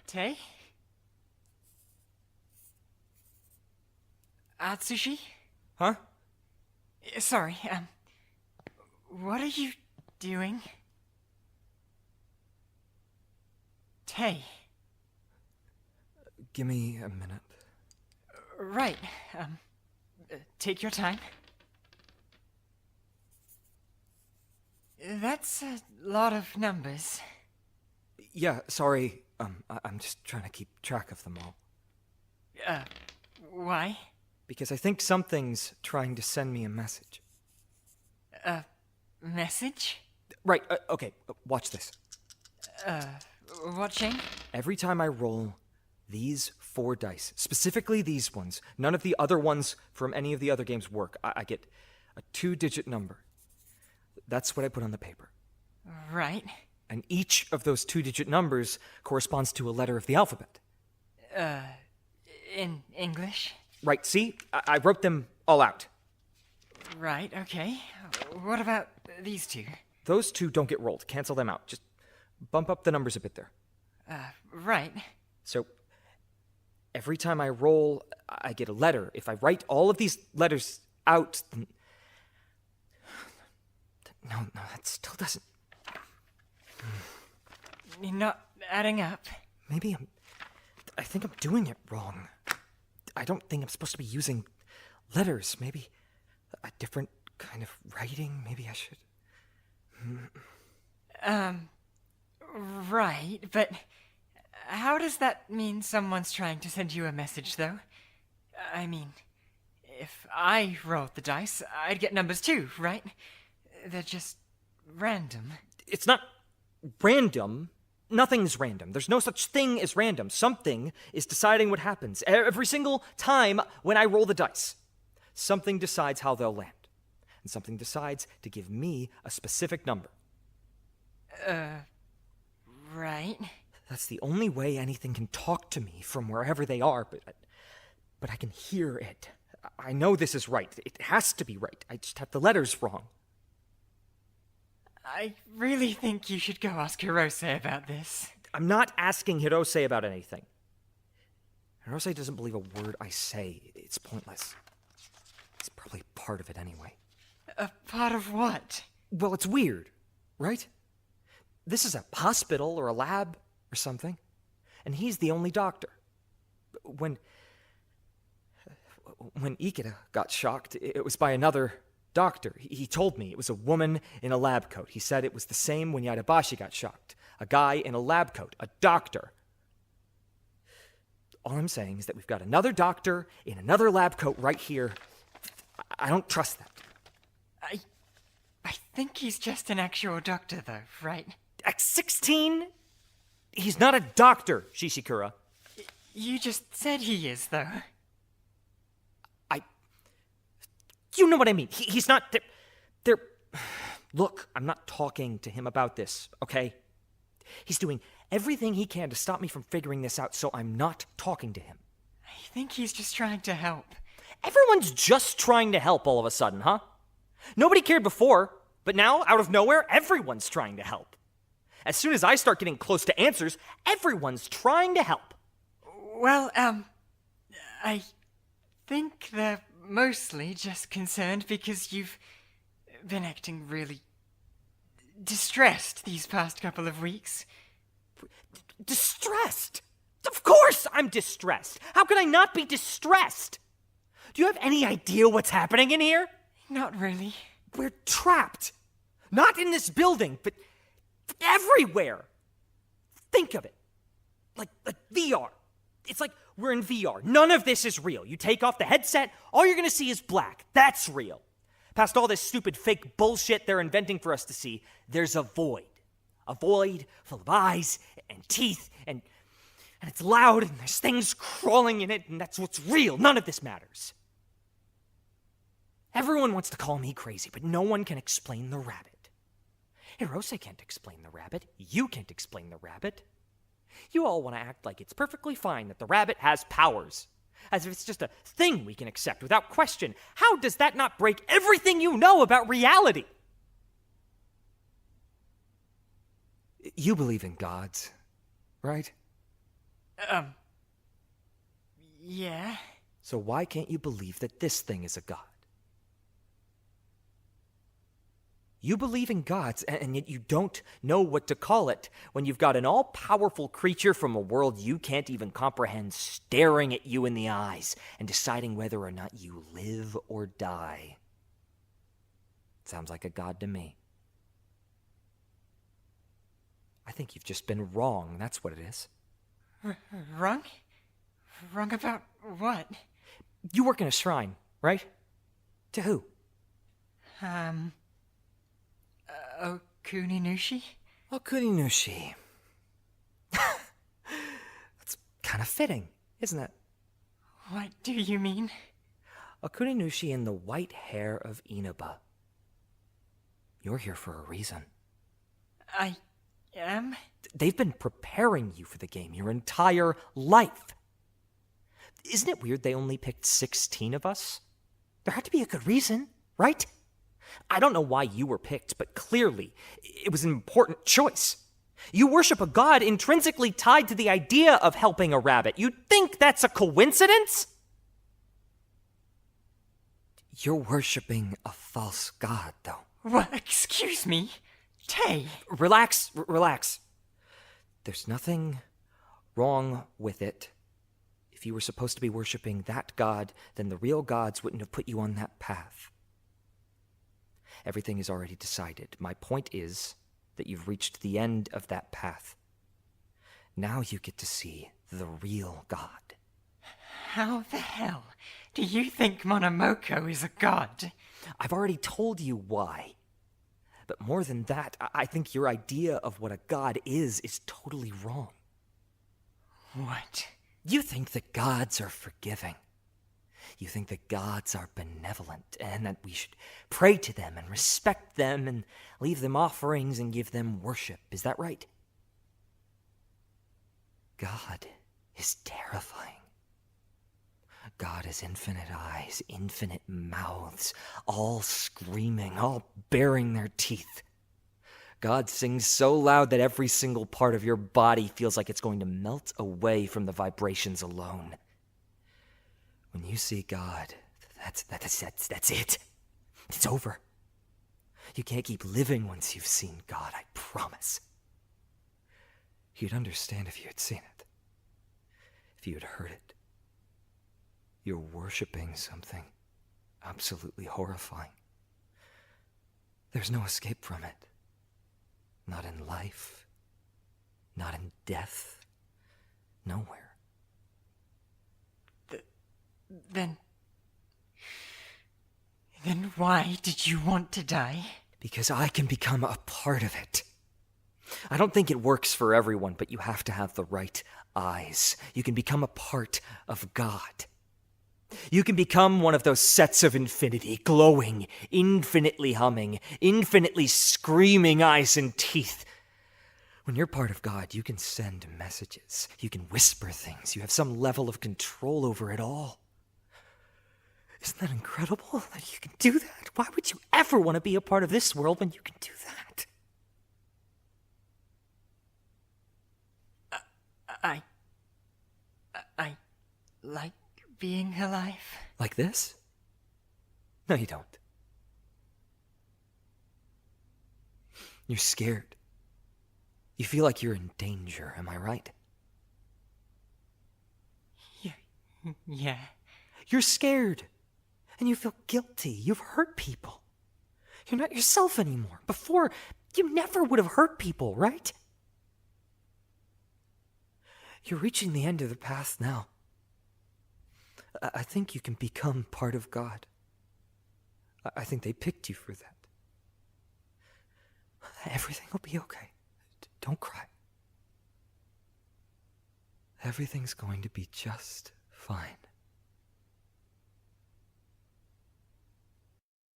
Tay? Atsushi? Huh? Sorry, what are you doing? Tay. Give me a minute. Right, take your time. That's a lot of numbers. Yeah, sorry. I'm just trying to keep track of them all. Why? Because I think something's trying to send me a message. Message? Right, okay, watch this. Watching? Every time I roll these 4 dice, specifically these ones, none of the other ones from any of the other games work, I get a 2-digit number. That's what I put on the paper. Right. And each of those 2-digit numbers corresponds to a letter of the alphabet. In English? Right, see? I wrote them all out. Right, okay. What about these two? Those 2 don't get rolled. Cancel them out. Just bump up the numbers a bit there. Right. So, every time I roll, I get a letter. If I write all of these letters out, then... No, that still doesn't... You're not adding up. Maybe I think I'm doing it wrong. I don't think I'm supposed to be using letters. Maybe a different kind of writing. Maybe I should... Right, but how does that mean someone's trying to send you a message, though? I mean, if I rolled the dice, I'd get numbers too, right? They're just random. It's not random. Nothing's random. There's no such thing as random. Something is deciding what happens. Every single time when I roll the dice, something decides how they'll land. And something decides to give me a specific number. Right. That's the only way anything can talk to me from wherever they are, but I can hear it. I know this is right. It has to be right. I just have the letters wrong. I really think you should go ask Hirose about this. I'm not asking Hirose about anything. Hirose doesn't believe a word I say. It's pointless. It's probably part of it anyway. A part of what? Well, it's weird, right? This is a hospital or a lab or something, and he's the only doctor. When Ikeda got shocked, it was by another doctor. He told me it was a woman in a lab coat. He said it was the same when Yadabashi got shocked. A guy in a lab coat, a doctor. All I'm saying is that we've got another doctor in another lab coat right here. I don't trust that. I think he's just an actual doctor, though, right? At 16? He's not a doctor, Shishikura. You just said he is, though. You know what I mean. He's not... They're... Look, I'm not talking to him about this, okay? He's doing everything he can to stop me from figuring this out, so I'm not talking to him. I think he's just trying to help. Everyone's just trying to help all of a sudden, huh? Nobody cared before, but now, out of nowhere, everyone's trying to help. As soon as I start getting close to answers, everyone's trying to help. Well, I think they're mostly just concerned because you've been acting really distressed these past couple of weeks. Distressed? Of course I'm distressed. How could I not be distressed? Do you have any idea what's happening in here? Not really. We're trapped. Not in this building, but everywhere. Think of it. Like VR. It's like we're in VR. None of this is real. You take off the headset, all you're gonna see is black. That's real. Past all this stupid fake bullshit they're inventing for us to see, there's a void. A void full of eyes and teeth and it's loud and there's things crawling in it and that's what's real. None of this matters. Everyone wants to call me crazy, but no one can explain the rabbit. Hirose can't explain the rabbit. You can't explain the rabbit. You all want to act like it's perfectly fine that the rabbit has powers. As if it's just a thing we can accept without question. How does that not break everything you know about reality? You believe in gods, right? Yeah. So why can't you believe that this thing is a god? You believe in gods, and yet you don't know what to call it when you've got an all-powerful creature from a world you can't even comprehend staring at you in the eyes and deciding whether or not you live or die. Sounds like a god to me. I think you've just been wrong, that's what it is. Wrong? Wrong about what? You work in a shrine, right? To who? Okuninushi? Okuninushi. That's kind of fitting, isn't it? What do you mean? Okuninushi and the white hair of Inaba. You're here for a reason. I am? They've been preparing you for the game your entire life. Isn't it weird they only picked 16 of us? There had to be a good reason, right? I don't know why you were picked, but clearly it was an important choice. You worship a god intrinsically tied to the idea of helping a rabbit. You'd think that's a coincidence? You're worshiping a false god, though. What? Excuse me? Tay. Relax. There's nothing wrong with it. If you were supposed to be worshiping that god, then the real gods wouldn't have put you on that path. Everything is already decided. My point is that you've reached the end of that path. Now you get to see the real god. How the hell do you think Monomoko is a god? I've already told you why. But more than that, I think your idea of what a god is totally wrong. What? You think that gods are forgiving. You think that gods are benevolent and that we should pray to them and respect them and leave them offerings and give them worship. Is that right? God is terrifying. God has infinite eyes, infinite mouths, all screaming, all baring their teeth. God sings so loud that every single part of your body feels like it's going to melt away from the vibrations alone. When you see God, that's it. It's over. You can't keep living once you've seen God, I promise. You'd understand if you had seen it. If you had heard it. You're worshiping something absolutely horrifying. There's no escape from it. Not in life. Not in death. Nowhere. Then why did you want to die? Because I can become a part of it. I don't think it works for everyone, but you have to have the right eyes. You can become a part of God. You can become one of those sets of infinity, glowing, infinitely humming, infinitely screaming eyes and teeth. When you're part of God, you can send messages. You can whisper things. You have some level of control over it all. Isn't that incredible that you can do that? Why would you ever want to be a part of this world when you can do that? I like being alive. Like this? No, you don't. You're scared. You feel like you're in danger, am I right? Yeah. You're scared. And you feel guilty. You've hurt people. You're not yourself anymore. Before, you never would have hurt people, right? You're reaching the end of the path now. I think you can become part of God. I think they picked you for that. Everything will be okay. Don't cry. Everything's going to be just fine.